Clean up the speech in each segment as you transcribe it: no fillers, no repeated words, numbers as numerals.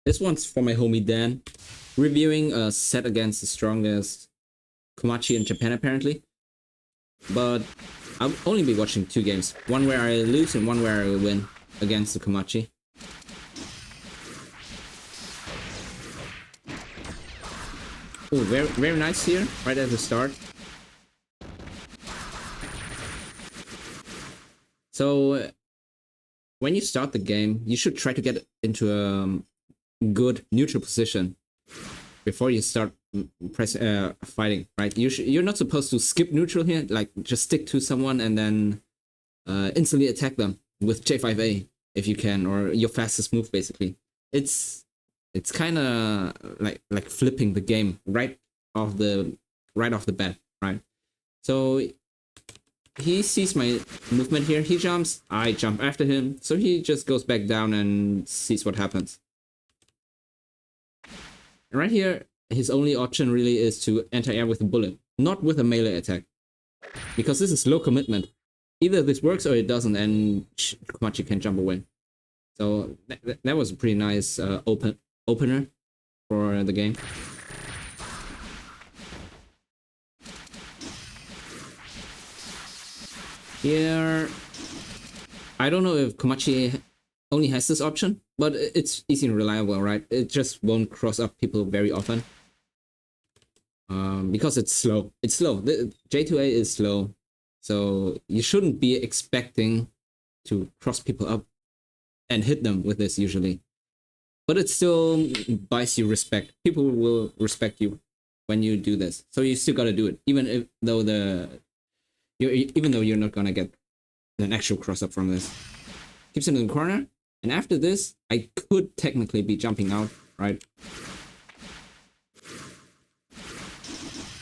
This one's for my homie Dan, reviewing a set against the strongest Komachi in Japan apparently. But I'll only be watching 2 games. One where I lose and one where I win against the Komachi. Oh, very, very nice here, right at the start. So, when you start the game, you should try to get into a good neutral position before you start fighting, right? You're not supposed to skip neutral here, like just stick to someone and then instantly attack them with J5A if you can, or your fastest move basically. It's kind of like flipping the game right off the bat, right? So he sees my movement here, he jumps, I jump after him, so he just goes back down and sees what happens. And right here, his only option really is to anti-air with a bullet, not with a melee attack. Because this is low commitment. Either this works or it doesn't, and Komachi can jump away. So that was a pretty nice opener for the game. Here, I don't know if Komachi only has this option, but it's easy and reliable, right? It just won't cross up people very often. Because it's slow. It's slow. The J2A is slow. So you shouldn't be expecting to cross people up and hit them with this usually. But it still buys you respect. People will respect you when you do this. So you still gotta do it. Even though you're not gonna get an actual cross up from this. Keeps it in the corner. And after this, I could technically be jumping out, right?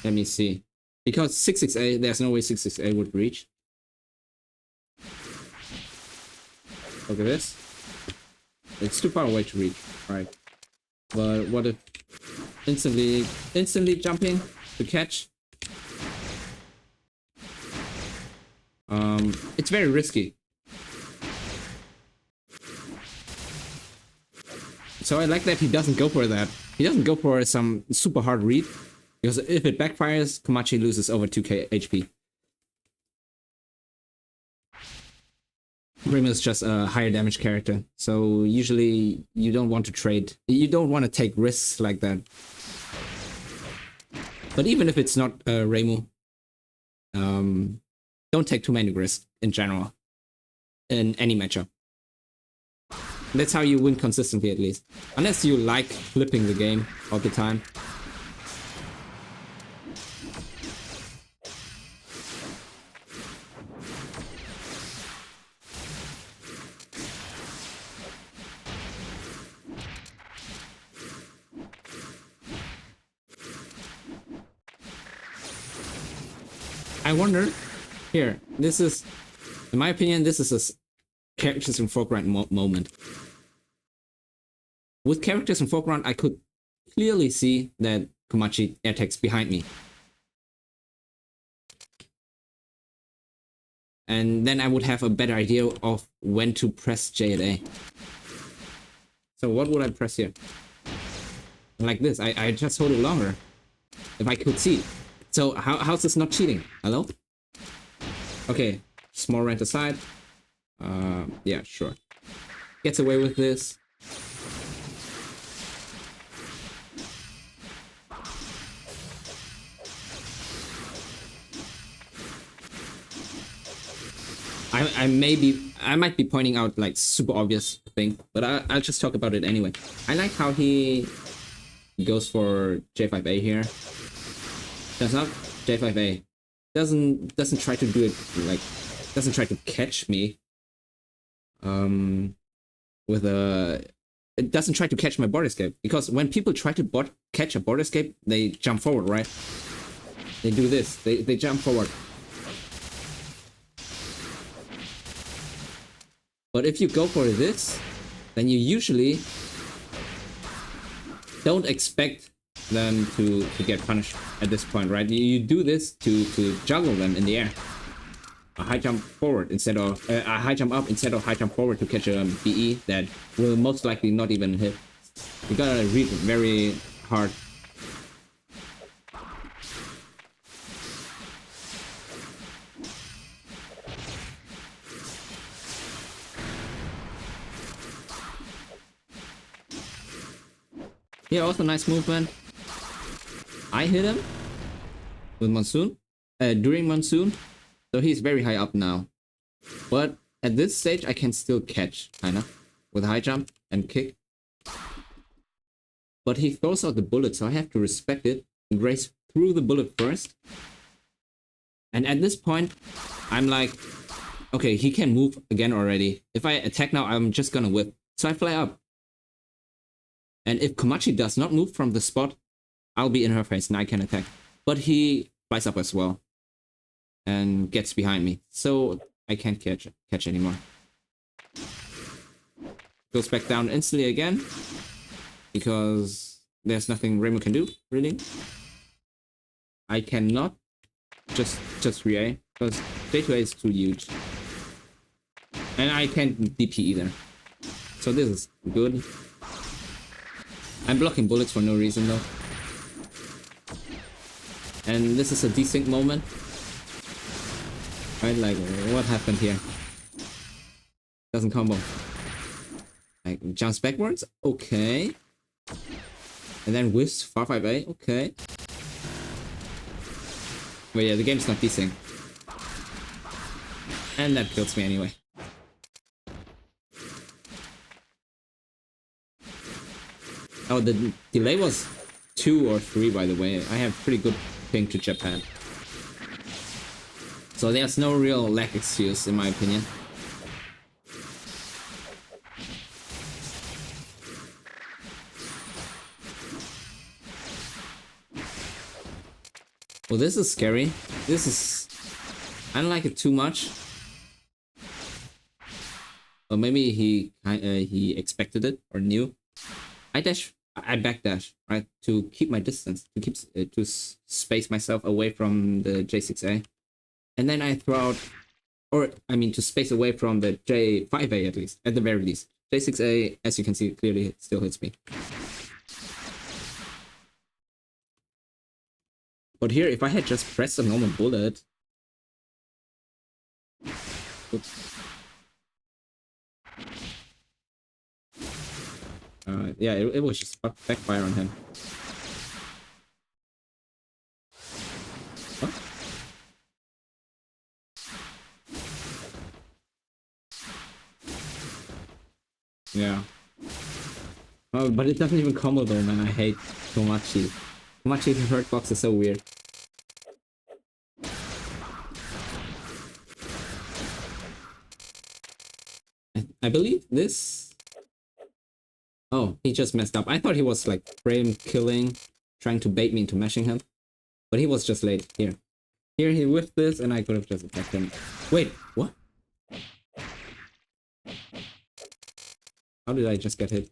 Let me see. Because 668, there's no way 668 would reach. Look at this. It's too far away to reach, right? But what if instantly jumping to catch? It's very risky. So I like that he doesn't go for that. He doesn't go for some super hard read. Because if it backfires, Komachi loses over 2k HP. Grim is just a higher damage character. So usually you don't want to trade. You don't want to take risks like that. But even if it's not Reimu, don't take too many risks in general. In any matchup. That's how you win consistently at least. Unless you like flipping the game all the time. I wonder, here, this is, in my opinion, this is a characters in foreground moment. With characters in foreground, I could clearly see that Komachi attacks behind me. And then I would have a better idea of when to press J and A. So what would I press here? Like this, I just hold it longer. If I could see. So how's this not cheating? Hello? Okay, small rant aside. Yeah, sure. Gets away with this. I might be pointing out like super obvious thing, but I'll just talk about it anyway. I like how he goes for J5A here. Does not J5A. Doesn't try to do it like, doesn't try to catch me. With a, it doesn't try to catch my board escape, because when people try to catch a board escape, they jump forward, right? They do this. They jump forward. But if you go for this, then you usually don't expect them to get punished at this point, right? You do this to juggle them in the air. A high jump forward instead of a high jump up instead of high jump forward to catch a BE that will most likely not even hit. You gotta read very hard. Yeah, also nice movement. I hit him with Monsoon, during Monsoon, so he's very high up now. But at this stage, I can still catch, kinda, with high jump and kick. But he throws out the bullet, so I have to respect it and race through the bullet first. And at this point, I'm like, okay, he can move again already. If I attack now, I'm just gonna whip. So I fly up. And if Komachi does not move from the spot, I'll be in her face and I can attack. But he flies up as well. And gets behind me. So I can't catch anymore. Goes back down instantly again. Because there's nothing Remo can do, really. I cannot just re-A. Because J2A is too huge. And I can't DP either. So this is good. I'm blocking bullets for no reason though. And this is a desync moment. Right, like, what happened here? Doesn't combo. Like, jumps backwards? Okay. And then whiffs far 5A? Okay. But yeah, the game's not desync. And that kills me anyway. Oh, the delay was 2 or 3, by the way. I have pretty good ping to Japan. So there's no real lag excuse, in my opinion. Well, this is scary. This is... I don't like it too much. Or maybe he expected it, or knew. I backdash, right, to keep my distance, to keep to space myself away from the J6A, and then I throw out, or I mean to space away from the J5A at least, at the very least. J6A, as you can see, clearly still hits me. But here, if I had just pressed a normal bullet, oops. Yeah, it was just backfire on him. What? Yeah. Oh, but it doesn't even combo though, man. I hate Komachi. Komachi's hurt box is so weird. I believe this... Oh, he just messed up. I thought he was like frame killing, trying to bait me into mashing him. But he was just late. Here. Here he whiffed this and I could have just attacked him. Wait, what? How did I just get hit?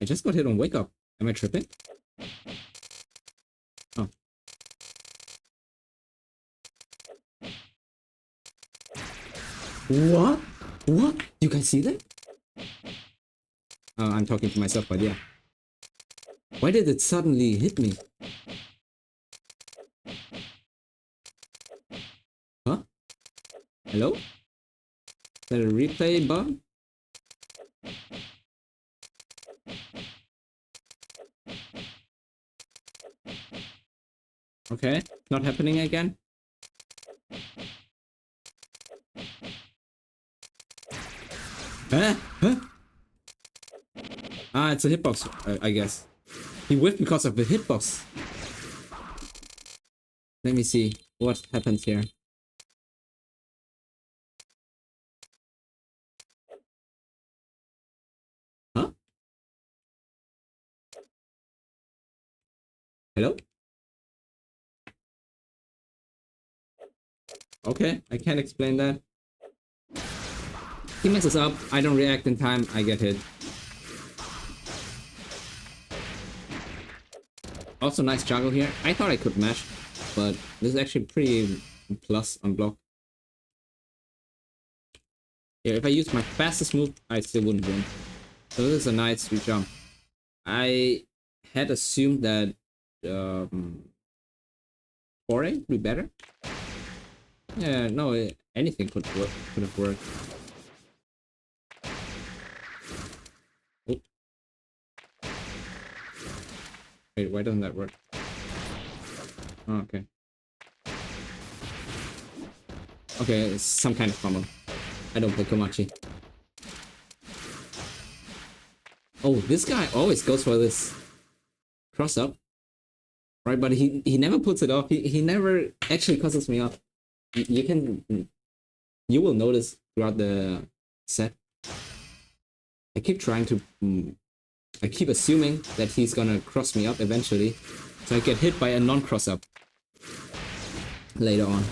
I just got hit on wake up. Am I tripping? Oh. What? What? You guys see that? I'm talking to myself, but yeah. Why did it suddenly hit me? Huh? Hello? Is that a replay bug? Okay, not happening again. Huh? Huh? Ah, it's a hitbox, I guess. He whiffed because of the hitbox. Let me see what happens here. Huh? Hello? Okay, I can't explain that. He messes up, I don't react in time, I get hit. Also nice juggle here. I thought I could mash, but this is actually pretty plus on block. Yeah, if I use my fastest move, I still wouldn't win. So this is a nice jump. I had assumed that foray would be better. Yeah, no, anything could have worked. Oh. Wait, why doesn't that work? Oh, okay. Okay, it's some kind of combo. I don't play Komachi. Oh, this guy always goes for this cross up. Right, but he never puts it off. He never actually crosses me up. You will notice throughout the set. I keep trying to I keep assuming that he's gonna cross me up eventually. So I get hit by a non-cross up later on.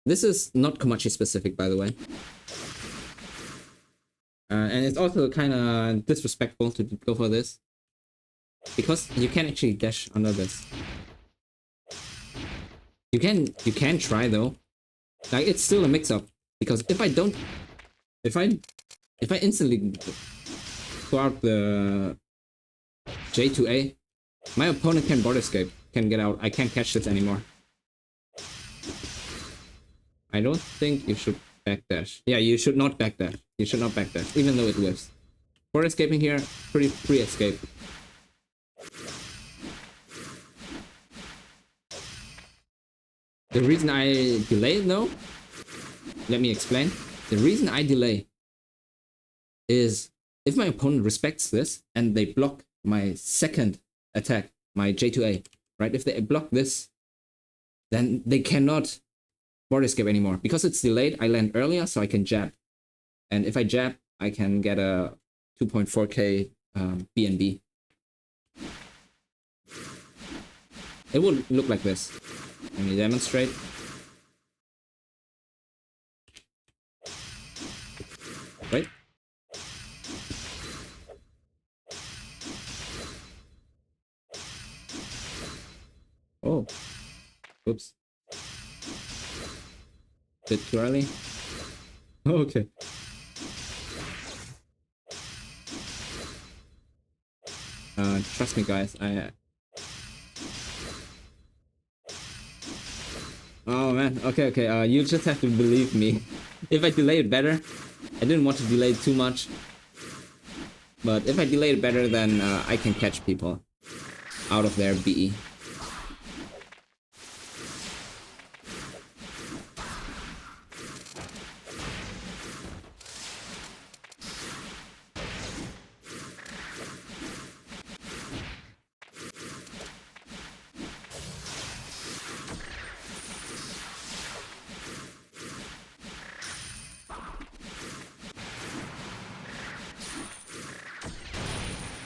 This is not Komachi specific, by the way. And it's also kind of disrespectful to go for this. Because you can actually dash under this. You can try though. Like, it's still a mix-up. Because if I instantly go out the J2A, my opponent can border escape, can get out. I can't catch this anymore. I don't think you should backdash. Yeah, you should not backdash. You should not backdash, even though it whiffs. For escaping here, pretty free escape. The reason I delay though, let me explain. The reason I delay is if my opponent respects this and they block my second attack, my J2A, right? If they block this, then they cannot border escape anymore. Because it's delayed, I land earlier, so I can jab. And if I jab, I can get a 2.4k BNB. It would look like this. Let me demonstrate. Wait. Oh. Oops. Bit too early. Okay. Trust me, guys. Oh man. Okay. You just have to believe me. If I delay it better, I didn't want to delay it too much. But if I delay it better, then I can catch people out of their BE.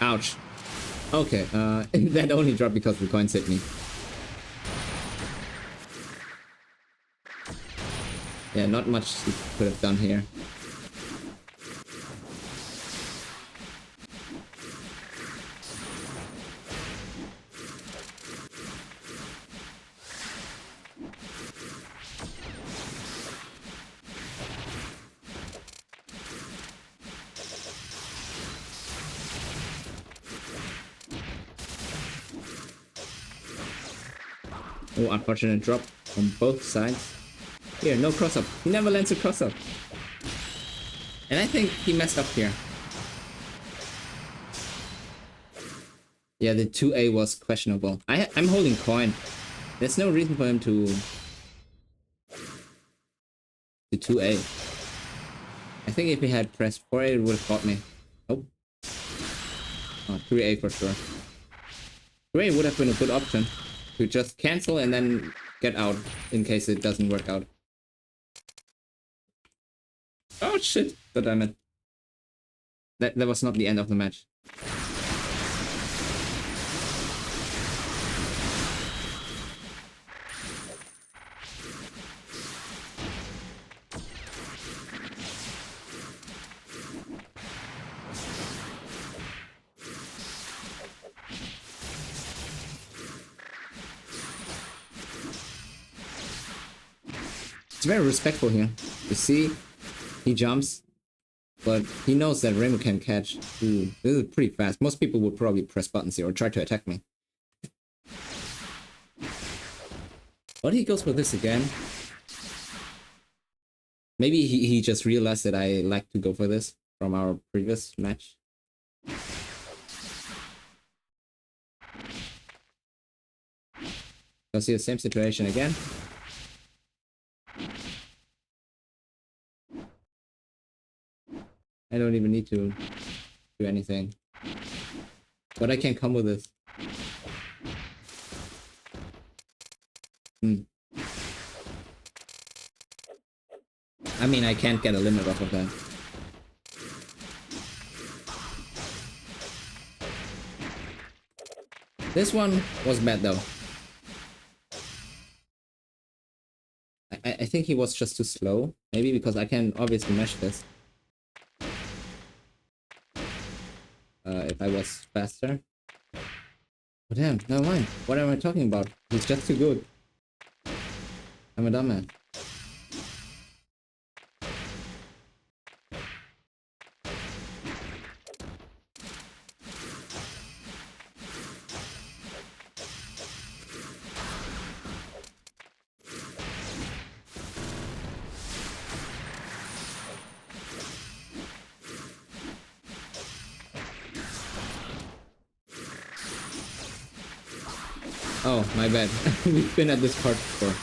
Ouch. Okay, that only dropped because the coins hit me. Yeah, not much he could have done here. Oh, unfortunate drop on both sides. Here, no cross up. He never lands a cross up. And I think he messed up here. Yeah, the 2A was questionable. I'm holding coin. There's no reason for him to 2A. I think if he had pressed 4A, it would have caught me. Oh. Oh, 3A for sure. 3A would have been a good option. To just cancel and then get out in case it doesn't work out. Oh shit! God damn it. That was not the end of the match. It's very respectful here. You see, he jumps, but he knows that Remu can catch. Ooh, this is pretty fast. Most people would probably press buttons here or try to attack me. But he goes for this again. Maybe he just realized that I like to go for this from our previous match. I'll see the same situation again. I don't even need to do anything. But I can come with this. I mean, I can't get a limit off of that. This one was bad though. I think he was just too slow. Maybe because I can obviously mesh this. If I was faster. Oh damn, never mind. What am I talking about? He's just too good. I'm a dumbass. Oh, my bad. We've been at this part before.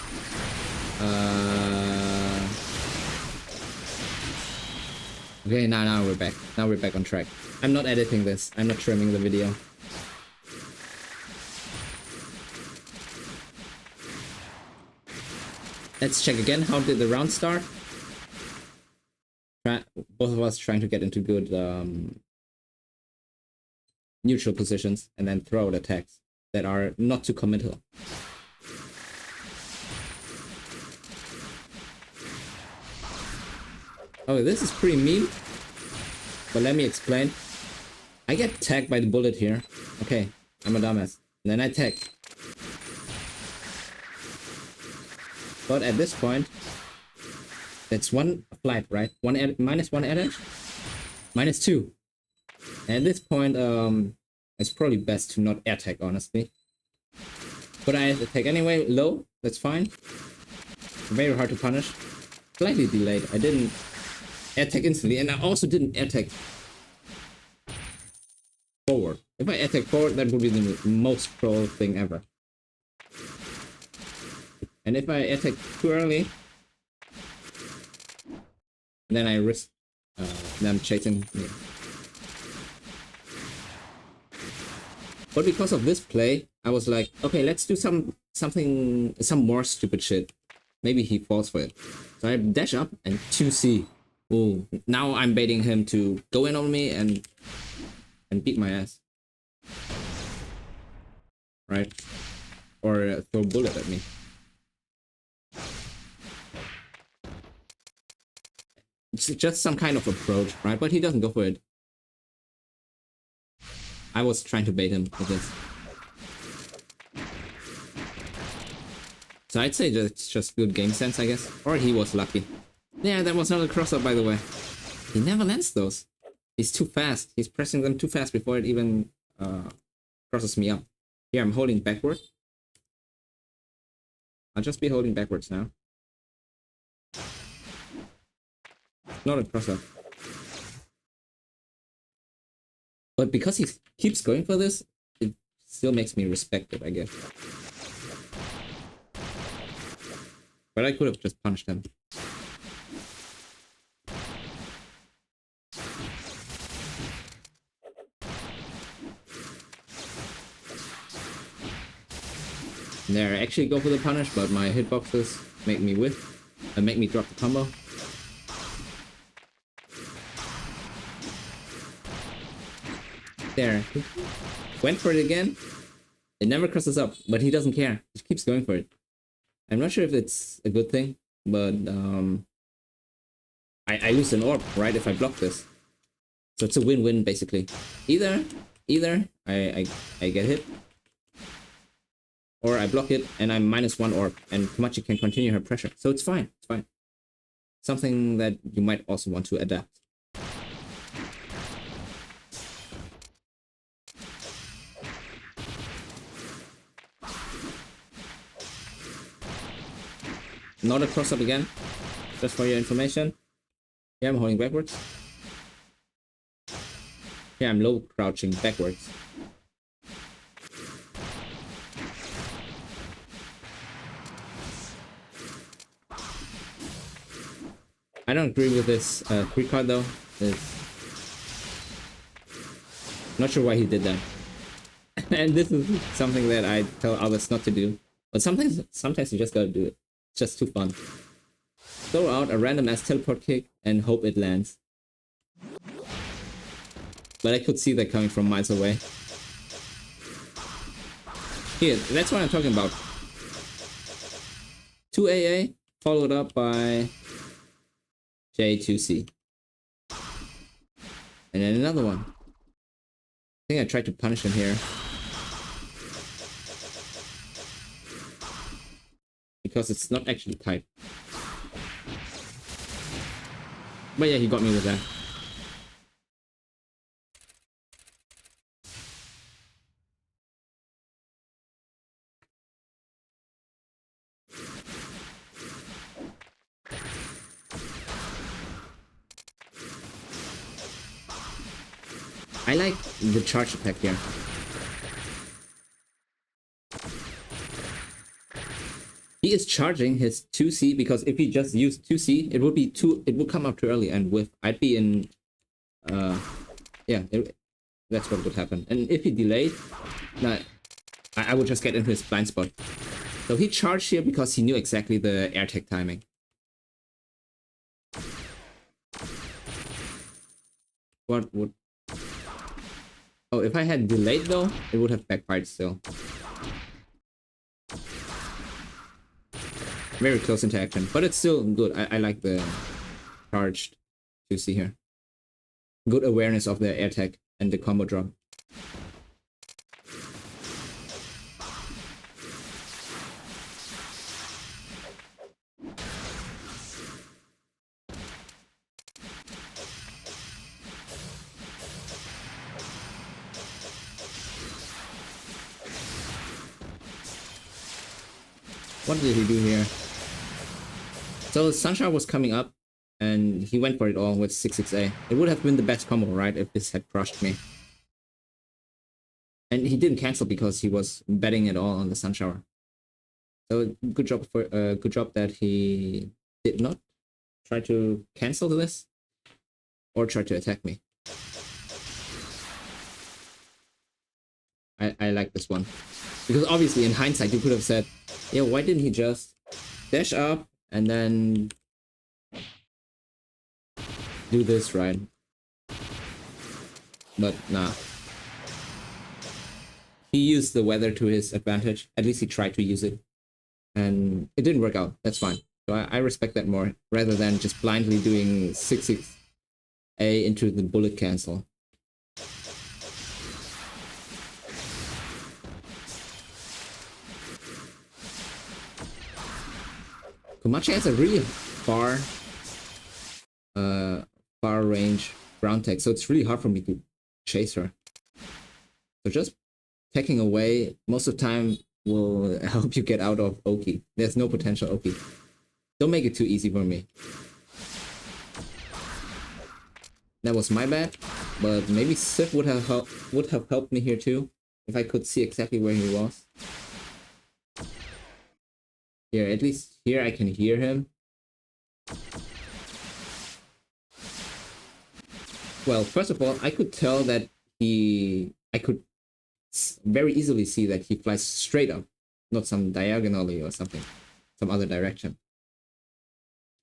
Okay, now we're back. Now we're back on track. I'm not editing this. I'm not trimming the video. Let's check again. How did the round start? Both of us trying to get into good neutral positions and then throw attacks that are not too committal. Oh, this is pretty mean. But let me explain. I get tagged by the bullet here. Okay, I'm a dumbass. And then I tag. But at this point, that's one flight, right? Minus one edge? Minus two. And at this point, it's probably best to not air tag, honestly. But I attack anyway, low, that's fine. Very hard to punish. Slightly delayed. I didn't air tag instantly, and I also didn't air tag forward. If I air tag forward, that would be the most troll thing ever. And if I air tag too early, then I risk them chasing me. But because of this play, I was like, okay, let's do some more stupid shit. Maybe he falls for it. So I dash up and 2C. Ooh, now I'm baiting him to go in on me and beat my ass. Right? Or throw a bullet at me. It's just some kind of approach, right? But he doesn't go for it. I was trying to bait him with this. So I'd say it's just good game sense, I guess. Or he was lucky. Yeah, that was not a cross-up, by the way. He never lands those. He's too fast. He's pressing them too fast before it even crosses me up. Here, I'm holding backward. I'll just be holding backwards now. Not a cross-up. But because he keeps going for this, it still makes me respect it, I guess. But I could have just punched him. There, I actually go for the punish, but my hitboxes make me whiff and make me drop the combo. There. Went for it again. It never crosses up, but he doesn't care. He keeps going for it. I'm not sure if it's a good thing, but I lose an orb, right, if I block this. So it's a win-win, basically. Either I get hit, or I block it and I'm -1 orb, and Komachi can continue her pressure. So it's fine. It's fine. Something that you might also want to adapt. Not a cross up again, just for your information. Here I'm holding backwards. Here I'm low crouching backwards. I don't agree with this pre-card though. Not sure why he did that. And this is something that I tell others not to do. But sometimes you just gotta do it. It's just too fun. Throw out a random ass teleport kick and hope it lands. But I could see that coming from miles away. Here, that's what I'm talking about. 2 AA followed up by J2C. And then another one. I think I tried to punish him here. Because it's not actually tight. But yeah, he got me with that. I like the charge attack here. He is charging his 2C because if he just used 2C, it would come up too early, and with I'd be in yeah, that's what would happen. And if he delayed, nah, I would just get into his blind spot. So he charged here because he knew exactly the air tech timing. What would... Oh, if I had delayed though, it would have backfired still. Very close interaction, but it's still good. I like the charged 2C here. Good awareness of the air tech and the combo drop. What did he do here? So Sunshine was coming up, and he went for it all with 6-6A. It would have been the best combo, right, if this had crushed me. And he didn't cancel because he was betting it all on the Sun Shower. So good job that he did not try to cancel this or try to attack me. I like this one. Because obviously in hindsight you could have said, yeah, why didn't he just dash up and then do this, right? But nah. He used the weather to his advantage. At least he tried to use it. And it didn't work out. That's fine. So I respect that more, rather than just blindly doing 6-6A into the bullet cancel. Komachi has a really far range ground tech, so it's really hard for me to chase her. So just taking away most of the time will help you get out of Oki. There's no potential Oki. Don't make it too easy for me. That was my bad, but maybe Sif would have helped me here too, if I could see exactly where he was. Here, at least here I can hear him. Well, first of all, I could tell that I could very easily see that he flies straight up, not some diagonally or something, some other direction.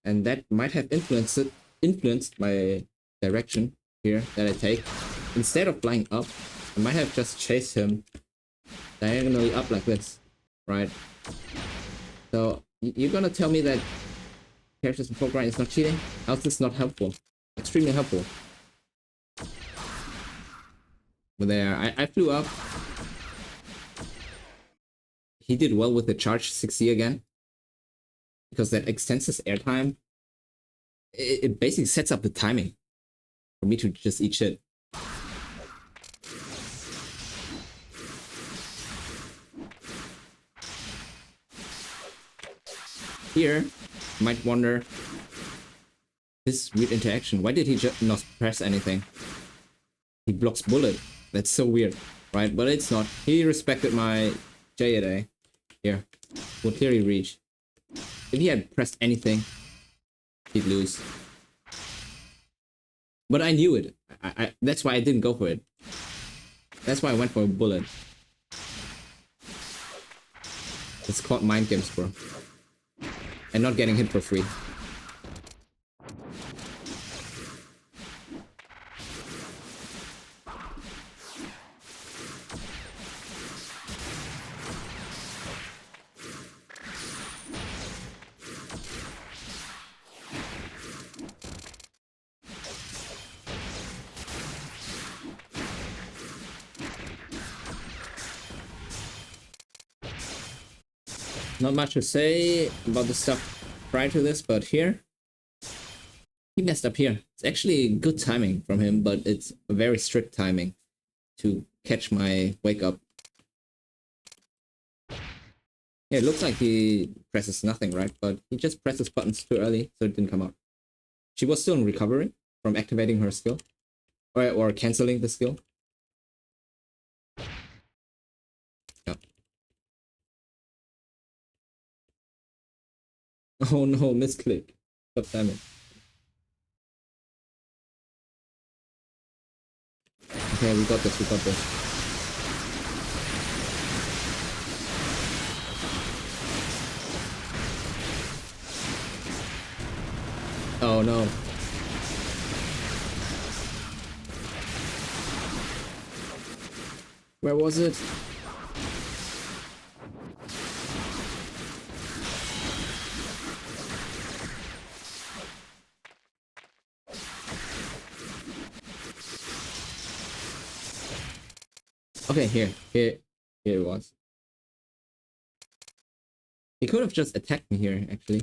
And that might have influenced my direction here that I take. Instead of flying up, I might have just chased him diagonally up like this, right? So you're gonna tell me that characters in foreground is not cheating? How's this not helpful? Extremely helpful. But there, I flew up. he did well with the charge 6C again. Because that extends his airtime. It basically sets up the timing for me to just eat shit. Here, you might wonder, this weird interaction. Why did he just not press anything? He blocks bullet. That's so weird, right? But it's not. He respected my J8A. Here, would Theory reach? If he had pressed anything, he'd lose. But I knew it. That's why I didn't go for it. That's why I went for a bullet. It's called mind games, bro. And not getting hit for free. Not much to say about the stuff prior to this, but here, he messed up here. It's actually good timing from him, but it's a very strict timing to catch my wake up. Yeah, it looks like he presses nothing, right? But he just presses buttons too early, so it didn't come out. She was still in recovery from activating her skill, or canceling the skill. Oh no, misclick. God damn it. Okay, we got this, we got this. Oh no. Where was it? Okay, here it was. He could have just attacked me here, actually.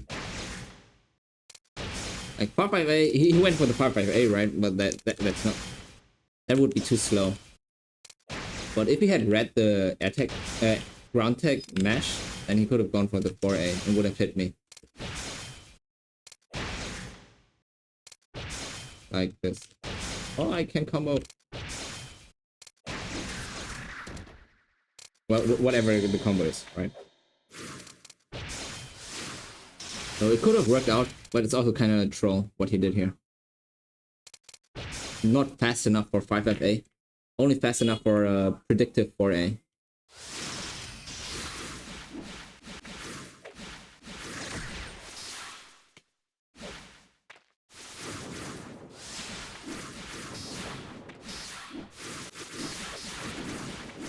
Like, par 5A, he went for the par 5A, right? But that's not... That would be too slow. But if he had read the air tech, ground tech mesh, then he could have gone for the 4A and would have hit me. Like this. Oh, I can combo. Well, whatever the combo is, right? So it could have worked out, but it's also kind of a troll what he did here. Not fast enough for 5FA. Only fast enough for predictive 4A.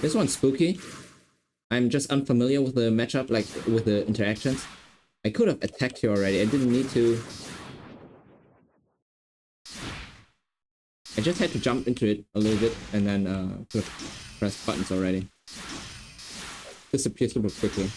This one's spooky. I'm just unfamiliar with the matchup, like with the interactions. I could have attacked here already. I didn't need to. I just had to jump into it a little bit and then press buttons already. Disappear super quickly.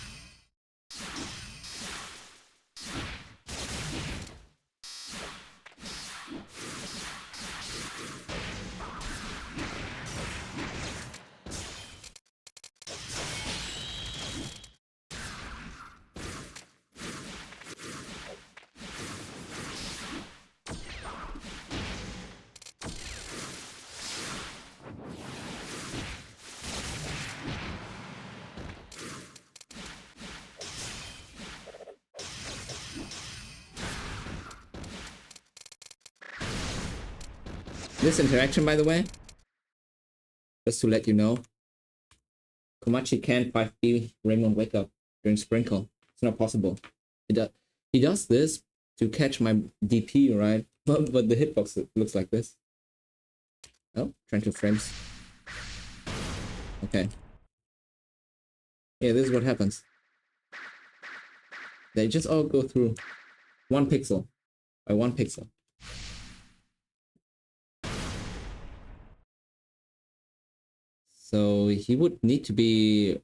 This interaction, by the way, just to let you know, Komachi can't 5B Raymond wake up during Sprinkle. It's not possible. He does this to catch my DP, right? But the hitbox looks like this. Oh, trying to frames. Okay. Yeah, this is what happens. They just all go through 1 pixel by 1 pixel. So he would need to be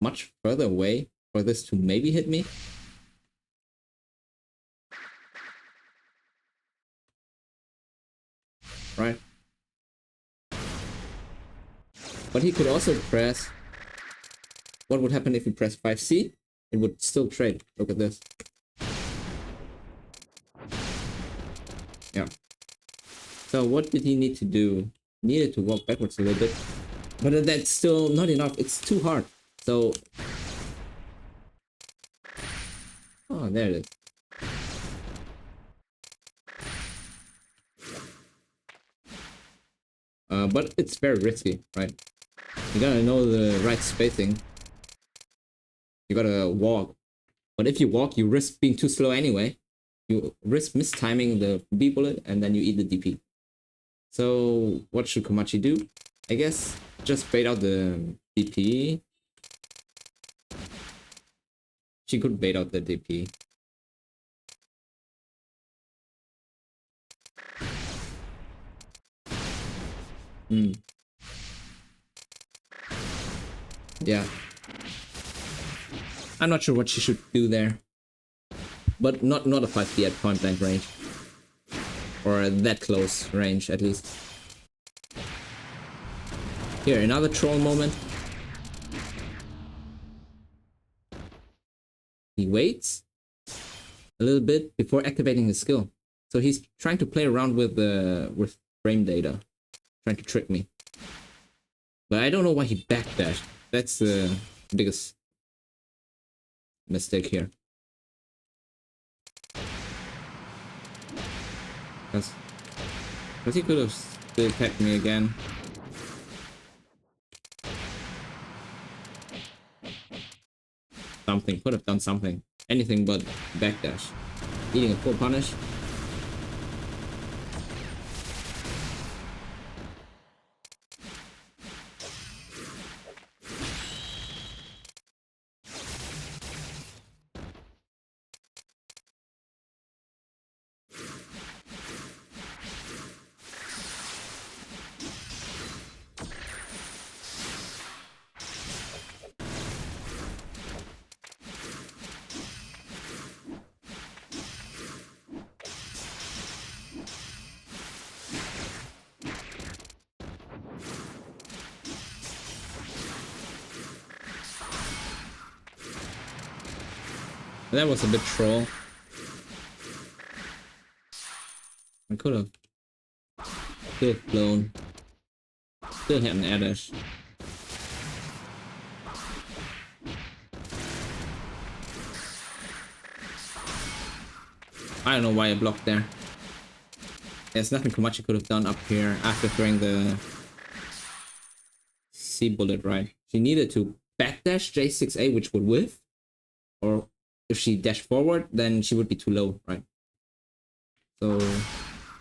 much further away for this to maybe hit me. Right? But he could also press... What would happen if he pressed 5C? It would still trade. Look at this. Yeah. So what did he need to do? He needed to walk backwards a little bit. But that's still not enough. It's too hard. So... Oh, there it is. But it's very risky, right? You gotta know the right spacing. You gotta walk. But if you walk, you risk being too slow anyway. You risk mistiming the B bullet and then you eat the DP. So what should Komachi do? I guess just bait out the DP. She could bait out the DP. Yeah. I'm not sure what she should do there. But not a 5D at point blank range. Or that close range, at least. Here, another troll moment. He waits a little bit before activating his skill. So he's trying to play around with frame data. Trying to trick me. But I don't know why he backdashed. That's the biggest mistake here. Because he could have still attacked me again. Something, could have done something. Anything but backdash. Eating a full punish. That was a bit troll. I could have still flown. Still had an air dash. I don't know why I blocked there. There's nothing Komachi could have done up here after throwing the C bullet, right? She needed to backdash J6A, which would whiff. Or if she dashed forward, then she would be too low, right? So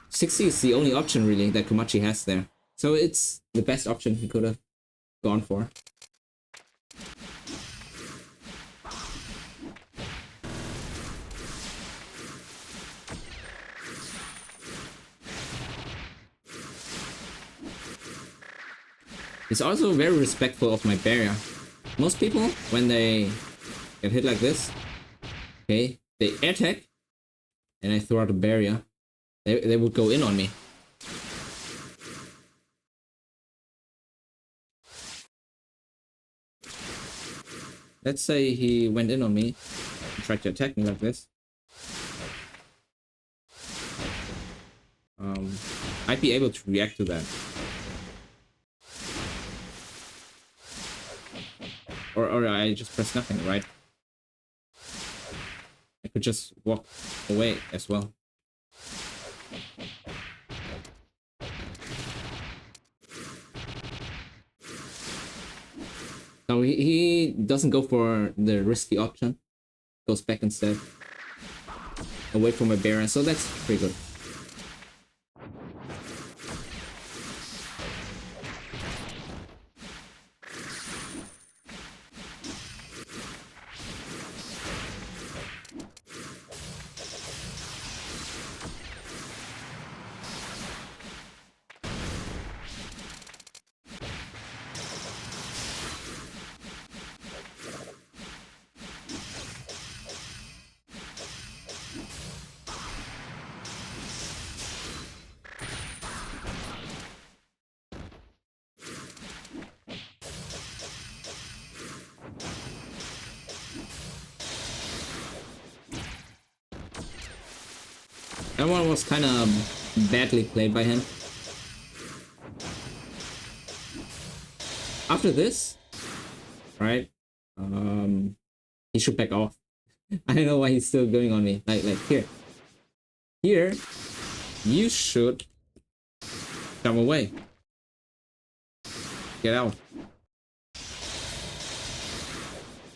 60 is the only option really that Komachi has there. So it's the best option he could have gone for. He's also very respectful of my barrier. Most people, when they get hit like this, okay, they attack, and I throw out a barrier, they would go in on me. Let's say he went in on me and tried to attack me like this. I'd be able to react to that. Or I just press nothing, right? I could just walk away as well. So he doesn't go for the risky option. Goes back instead. Away from a barrier, so that's pretty good. That one was kind of badly played by him. After this, right? He should back off. I don't know why he's still going on me. Like here, you should jump away. Get out.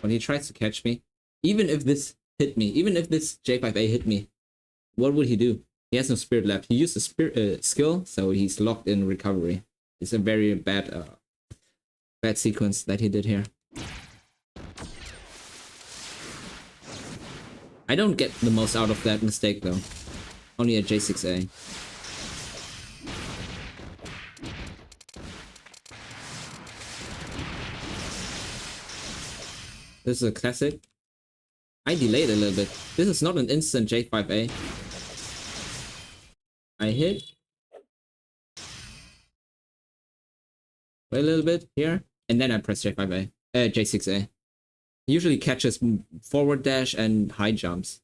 When he tries to catch me, even if this hit me, even if this J5A hit me, what would he do? He has no spirit left. He used a spirit skill, so he's locked in recovery. It's a very bad sequence that he did here. I don't get the most out of that mistake though. Only a J6A. This is a classic. I delayed a little bit. This is not an instant J5A. I hit. Wait a little bit here. And then I press J5A. J6A. Usually catches forward dash and high jumps.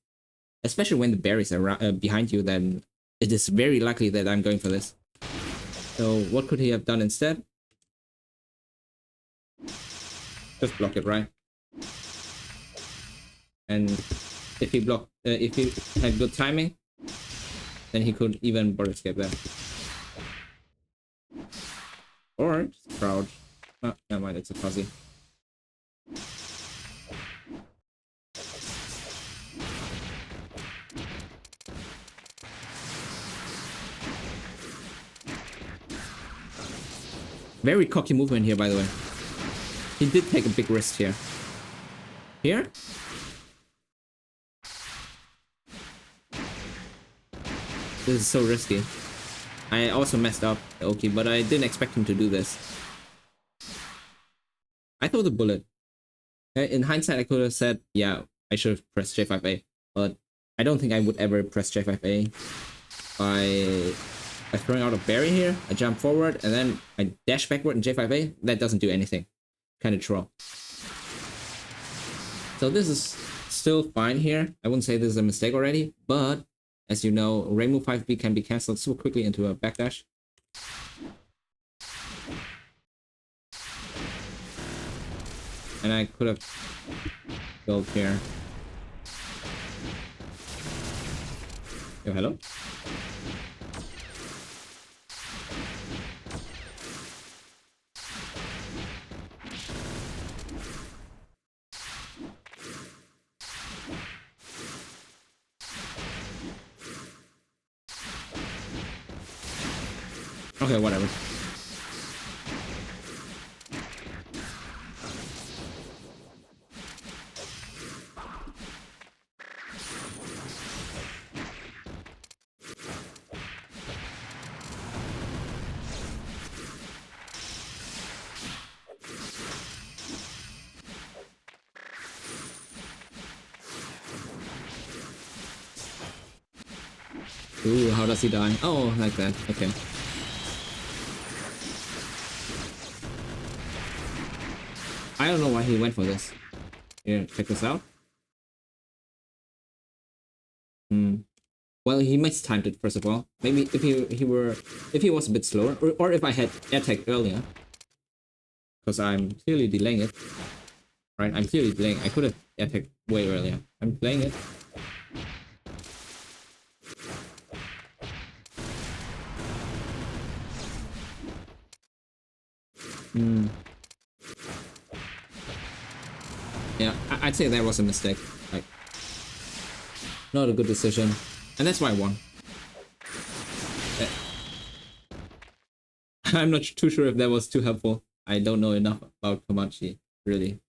Especially when the berries are behind you, then it is very likely that I'm going for this. So what could he have done instead? Just block it, right? And if he had good timing, then he could even border escape there. Or just crouch. Oh, never mind, it's a fuzzy. Very cocky movement here, by the way. He did take a big risk here. Here? This is so risky. I also messed up Oki, but I didn't expect him to do this. I threw the bullet. In hindsight, I could have said, yeah, I should have pressed J5A, but I don't think I would ever press J5A by throwing out a berry here. I jump forward and then I dash backward in J5A. That doesn't do anything. Kind of troll. So this is still fine here. I wouldn't say this is a mistake already, but as you know, Reimu 5B can be cancelled so quickly into a backdash. And I could have built here. Yo, hello? Okay, whatever. Ooh, how does he die? Oh, like that. Okay. I don't know why he went for this. Here, check this out. Well, he mistimed it first of all. Maybe if he was a bit slower, or if I had attacked earlier, because I'm clearly delaying it. Right, I'm clearly delaying. I could have attacked way earlier. I'm playing it. Yeah, I'd say that was a mistake. Like, not a good decision. And that's why I won. I'm not too sure if that was too helpful. I don't know enough about Komachi, really.